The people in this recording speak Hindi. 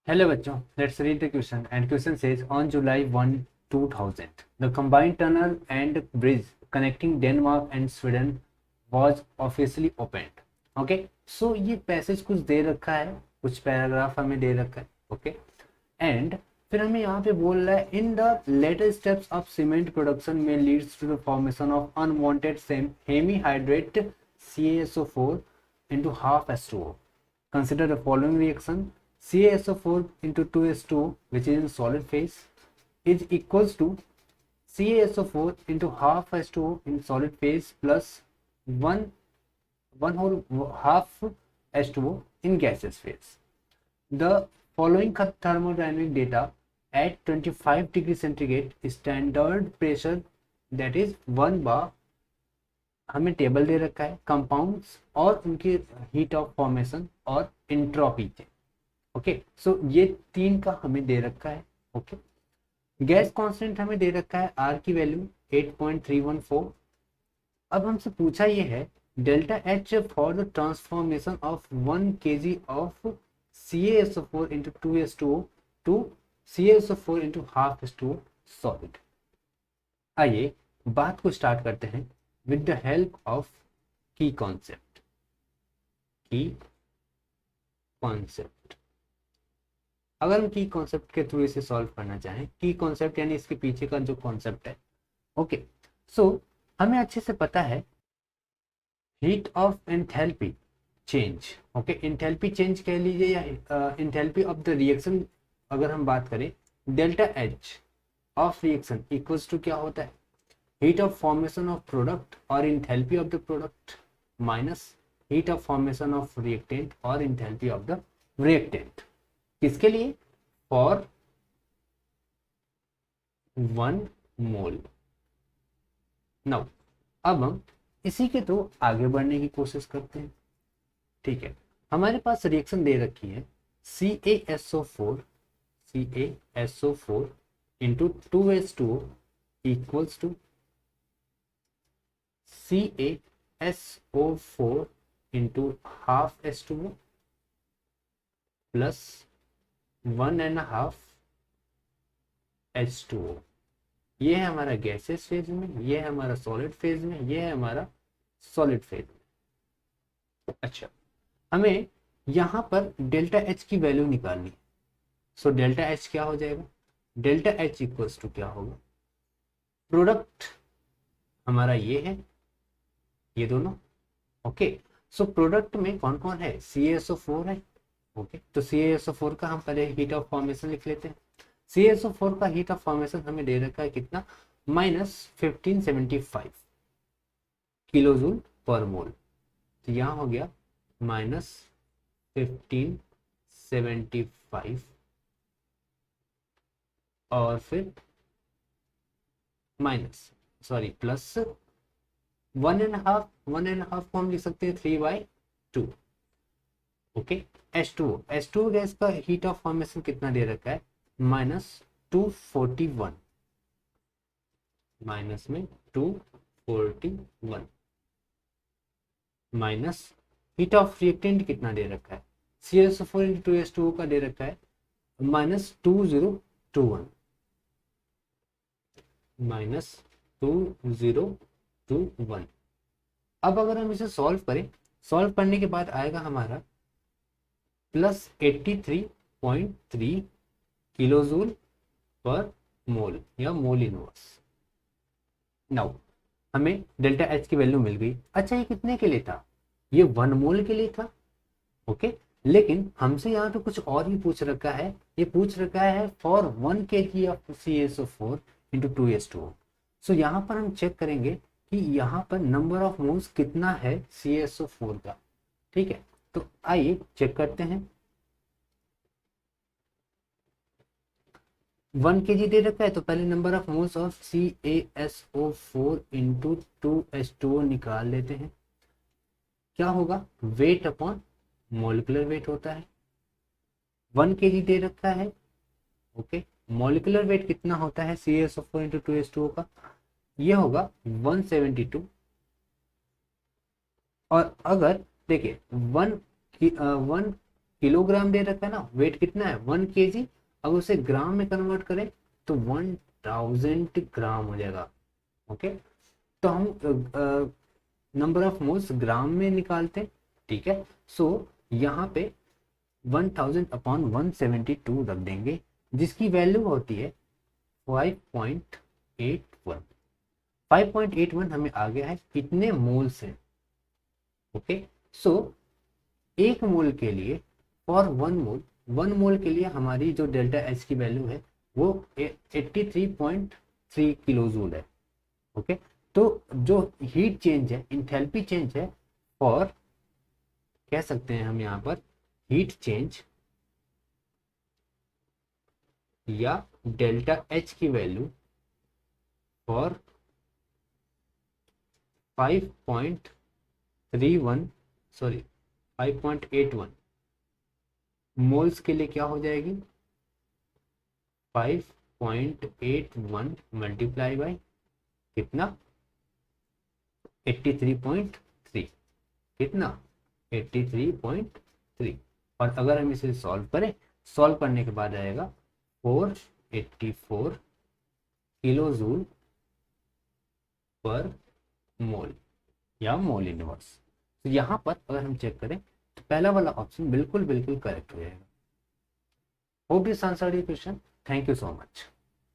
Hello bachcho, let's read the question. And question says on July 1, 2000, the combined tunnel and bridge connecting Denmark and Sweden was officially opened. Okay, so ये पैसेज कुछ दे रखा है, कुछ पैराग्राफ हमें दे रखा है. Okay, and फिर हमें यहाँ पे बोल रहा है in the later steps of cement production में leads to the formation of unwanted same hemihydrate CaSO4 into half H2O. Consider the following reaction. CaSO4 into 2H2O, which is in solid phase, is equals to CaSO4 into half H2O in solid phase plus one whole half H2O in gaseous phase. The following thermodynamic data at 25 degree centigrade standard pressure, that is 1 bar, हमें टेबल दे रखा है कंपाउंड्स और उनकी हीट ऑफ फॉर्मेशन और इंट्रोपी के. ओके, सो ये तीन का हमें दे रखा है. ओके, गैस कांस्टेंट हमें दे रखा है आर की वैल्यू 8.314. अब हमसे पूछा ये है delta H for the transformation of 1 kg of CaSO4 into 2H2O to CaSO4 into half H2O solid. आइए बात को स्टार्ट करते हैं with the help of key concept. अगर हम की कॉन्सेप्ट के थ्रू इसे सॉल्व करना चाहें, की कॉन्सेप्ट यानी इसके पीछे का जो कॉन्सेप्ट है. ओके, सो हमें अच्छे से पता है heat of enthalpy change. Okay, enthalpy change कह लीजिए या एंथैल्पी ऑफ द रिएक्शन अगर हम बात करें, delta H of reaction equals to क्या होता है, heat of formation of product or enthalpy of the product minus heat of formation of reactant or enthalpy of the reactant. किसके लिए? for 1 mole. now अब हम इसी के थ्रू आगे बढ़ने की कोशिश करते हैं. ठीक है, हमारे पास रिएक्शन दे रखी है CaSO4 into 2H2O equals to CaSO4 into half H2O plus 1.5 H2O. ये है हमारा गैसेस फेज में, ये है हमारा सॉलिड फेज में, ये है हमारा सॉलिड फेज में. अच्छा, हमें यहाँ पर डेल्टा एच की वैल्यू निकालनी है. सो डेल्टा एच क्या हो जाएगा, डेल्टा एच इक्वल्स टू क्या होगा, प्रोडक्ट हमारा ये है, ये दोनों. ओके, सो प्रोडक्ट में कौन कौन है, CaSO4 है. ओके, तो CaSO4 का हम पहले हीट ऑफ फॉर्मेशन लिख लेते हैं. CaSO4 का हीट ऑफ फॉर्मेशन हमें दे रखा है कितना, -1575 किलोजूल पर मोल. तो यहाँ हो गया -1575 और फिर प्लस 1.5 को हम लिख सकते हैं 3/2. ओके, H2O गैस का हीट ऑफ फॉर्मेशन कितना दे रखा है, -241, माइनस में 241 माइनस हीट ऑफ रिएक्टेंट कितना दे रखा है, CaSO4 into 2H2O का दे रखा है -2021 -2021. अब अगर हम इसे सॉल्व करें, सॉल्व करने के बाद आएगा हमारा +83.3 किलोजूल पर मोल या मोल इनवर्स. नाउ हमें डेल्टा एच की वैल्यू मिल गई. अच्छा, ये कितने के लिए था, ये 1 मोल के लिए था. ओके, लेकिन हमसे यहाँ पे कुछ और भी पूछ रखा है. ये पूछ रखा है for 1 kg of CaSO4 into 2H2O. सो यहाँ पर हम चेक करेंगे कि यहाँ पर नंबर ऑफ मोल्स कितना है CaSO4 का. ठीक है, तो आइए चेक करते हैं. 1 kg दे रखा है, तो पहले number of moles of CaSO4 into 2H2O निकाल लेते हैं. क्या होगा, वेट अपॉन मॉलिक्यूलर वेट होता है. 1 kg दे रखा है. ओके, मॉलिक्यूलर वेट कितना होता है CaSO4 into 2H2O का, ये होगा 172. और अगर देखिए 1 किलोग्राम दे रखा है ना, वेट कितना है 1 kg, अगर उसे ग्राम में कन्वर्ट करें तो 1000 ग्राम हो जाएगा। ओके, तो हम नंबर ऑफ मोल्स ग्राम में निकालते हैं, ठीक है। सो यहाँ पे 1000/172 रख देंगे, जिसकी वैल्यू होती है 5.81। 5.81 हमें आ गया है कितने मोल्स हैं। ओके, सो एक मोल के लिए, फॉर 1 मोल के लिए हमारी जो डेल्टा एच की वैल्यू है वो 83.3 किलो जूल है। ओके, तो जो हीट चेंज है, इंथैल्पी चेंज है फॉर, कह सकते हैं हम यहाँ पर हीट चेंज या डेल्टा एच की वैल्यू फॉर 5.31 सॉरी 5.81 मोल्स के लिए क्या हो जाएगी, 5.81 मल्टीप्लाई बाय कितना 83.3, कितना 83.3, और अगर हम इसे सॉल्व करें, सॉल्व करने के बाद आएगा 484 किलो जूल पर मोल या मोल इनवर्स। तो यहाँ पर अगर हम चेक करें तो पहला वाला ऑप्शन बिल्कुल बिल्कुल करेक्ट हो जाएगा। Hope this answered your question. Thank you so much.